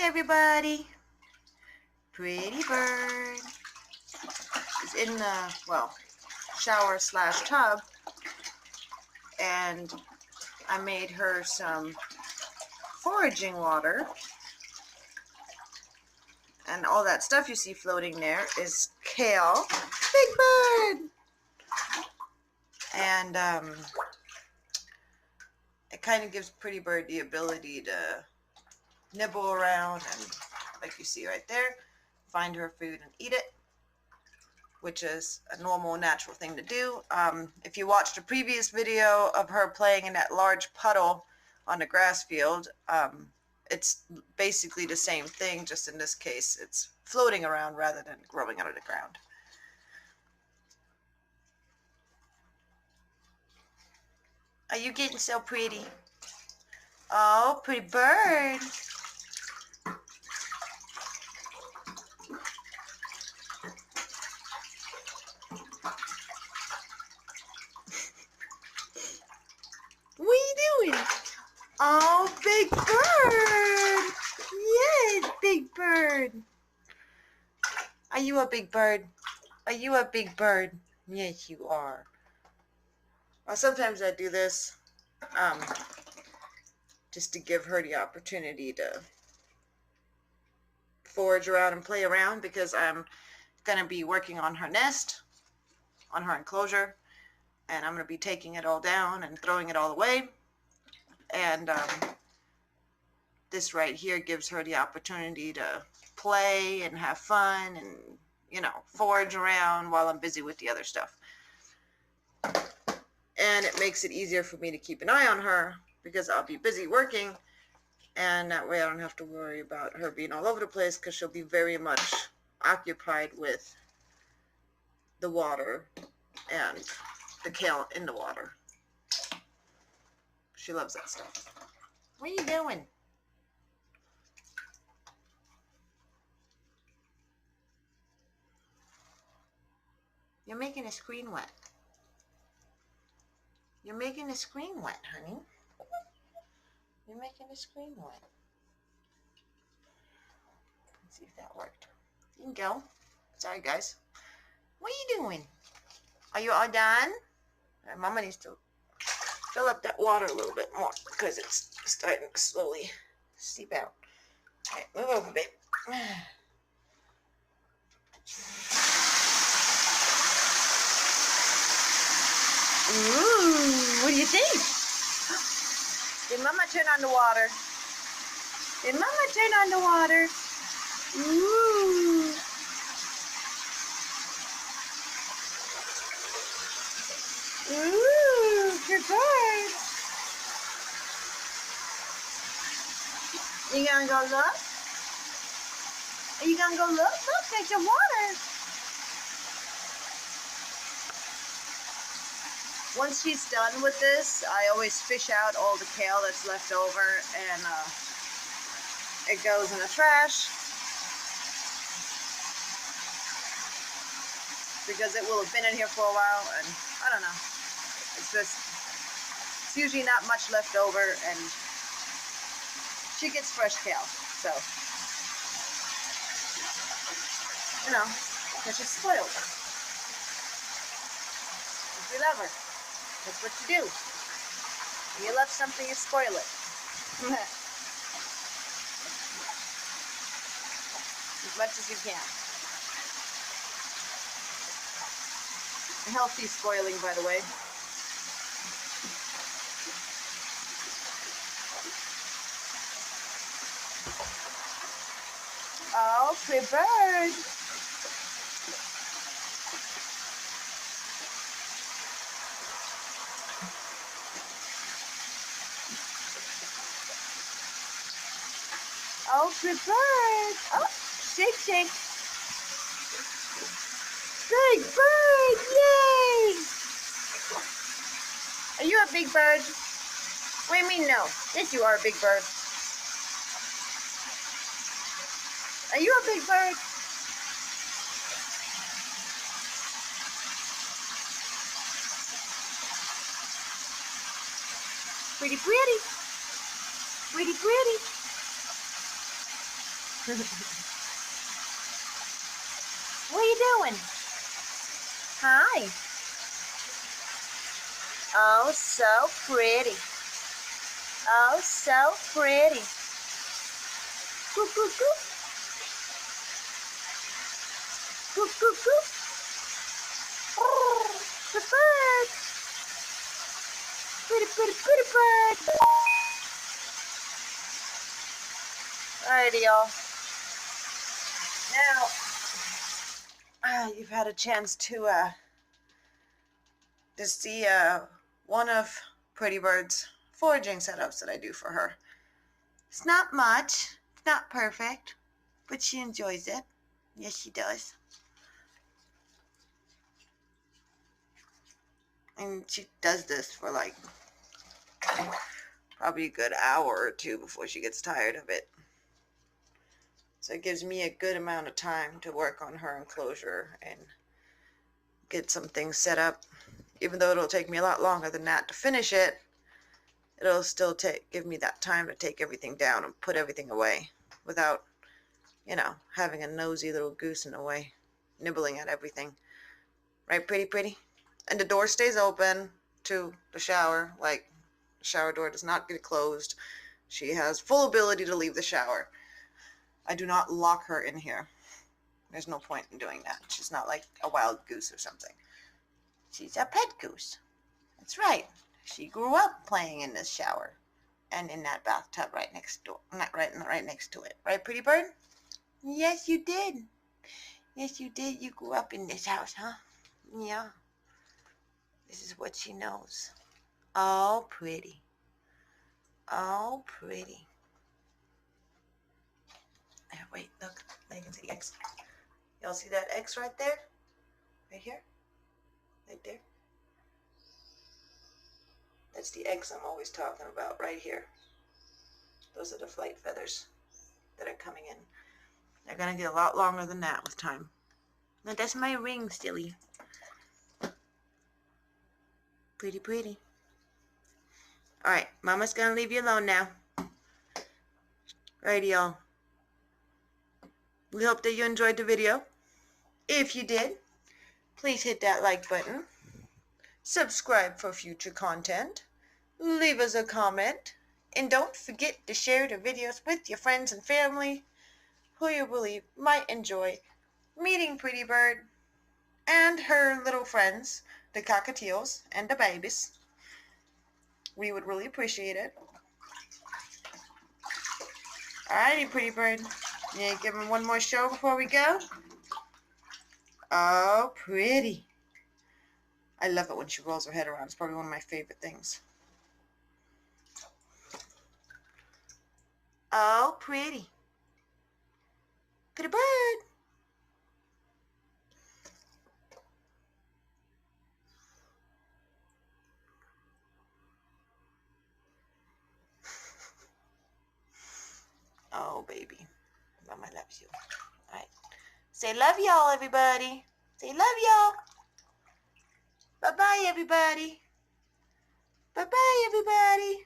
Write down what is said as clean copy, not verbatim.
everybody. Pretty bird is in the, well, shower slash tub, and I made her some foraging water, and all that stuff you see floating there is kale. Big bird! And it kind of gives Pretty Bird the ability to nibble around and, like you see right there, find her food and eat it, which is a normal, natural thing to do. If you watched a previous video of her playing in that large puddle on the grass field, it's basically the same thing, just in this case it's floating around rather than growing out of the ground. Are you getting so pretty? Oh, pretty bird. What are you doing? Oh, big bird. Yes, big bird. Are you a big bird? Are you a big bird? Yes, you are. Well, sometimes I do this just to give her the opportunity to forage around and play around, because I'm going to be working on her nest, on her enclosure, and I'm going to be taking it all down and throwing it all away. And this right here gives her the opportunity to play and have fun and, you know, forage around while I'm busy with the other stuff. And it makes it easier for me to keep an eye on her, because I'll be busy working, and that way I don't have to worry about her being all over the place, because she'll be very much occupied with the water and the kale in the water. She loves that stuff. What are you doing? You're making the screen wet. You're making the screen wet, honey. You're making the screen wet. Let's see if that worked. You can go. Sorry, guys. What are you doing? Are you all done? Mama needs to fill up that water a little bit more, because it's starting to slowly seep out. All right, move over, babe. Ooh, what do you think? Did Mama turn on the water? Did Mama turn on the water? Ooh. Ooh, good bird. You gonna go look? Are you gonna go look? Look, there's your water. Once she's done with this, I always fish out all the kale that's left over, and it goes in the trash, because it will have been in here for a while, and I don't know. It's usually not much left over, and she gets fresh kale, so, you know, because she's spoiled. We love her. That's what you do. When you love something, you spoil it. As much as you can. A healthy spoiling, by the way. Oh, pretty bird. Oh, good bird. Oh, shake, shake. Big bird, yay! Are you a big bird? What do you mean no? Yes, you are a big bird. Are you a big bird? Pretty pretty. Pretty pretty. What are you doing? Hi. Oh, so pretty. Oh, so pretty. Goop, goop, goop. Goop, goop, goop. Oh, the bird. Pretty, pretty, pretty bird. Alrighty, y'all. Now, you've had a chance to see one of Pretty Bird's foraging setups that I do for her. It's not much. It's not perfect, but she enjoys it. Yes, she does. And she does this for like probably a good hour or two before she gets tired of it. So it gives me a good amount of time to work on her enclosure and get some things set up. Even though it'll take me a lot longer than that to finish it, it'll still give me that time to take everything down and put everything away without, having a nosy little goose in the way, nibbling at everything. Right, pretty? And the door stays open to the shower. Like, the shower door does not get closed. She has full ability to leave the shower. I do not lock her in here. There's no point in doing that. She's not like a wild goose or something. She's a pet goose. That's right. She grew up playing in this shower and in that bathtub right next door. Not right next to it. Right, pretty bird? Yes, you did. Yes, you did. You grew up in this house, huh? Yeah. This is what she knows. Oh, pretty. Oh, pretty. There, wait, look. Now you can see the X. Y'all see that X right there? Right here? Right there? That's the eggs I'm always talking about right here. Those are the flight feathers that are coming in. They're going to get a lot longer than that with time. Now that's my ring, silly. Pretty. Alright, Mama's going to leave you alone now. Alrighty, y'all. We hope that you enjoyed the video. If you did, please hit that like button. Subscribe for future content. Leave us a comment. And don't forget to share the videos with your friends and family who you believe might enjoy meeting Pretty Bird and her little friends, the cockatiels and the babies. We would really appreciate it. Alrighty, Pretty Bird. Yeah, give him one more show before we go. Oh, pretty. I love it when she rolls her head around. It's probably one of my favorite things. Oh, pretty. Pretty bird. Oh, baby. Mama loves you. All right. Say love y'all, everybody. Say love y'all. Bye-bye, everybody. Bye-bye, everybody.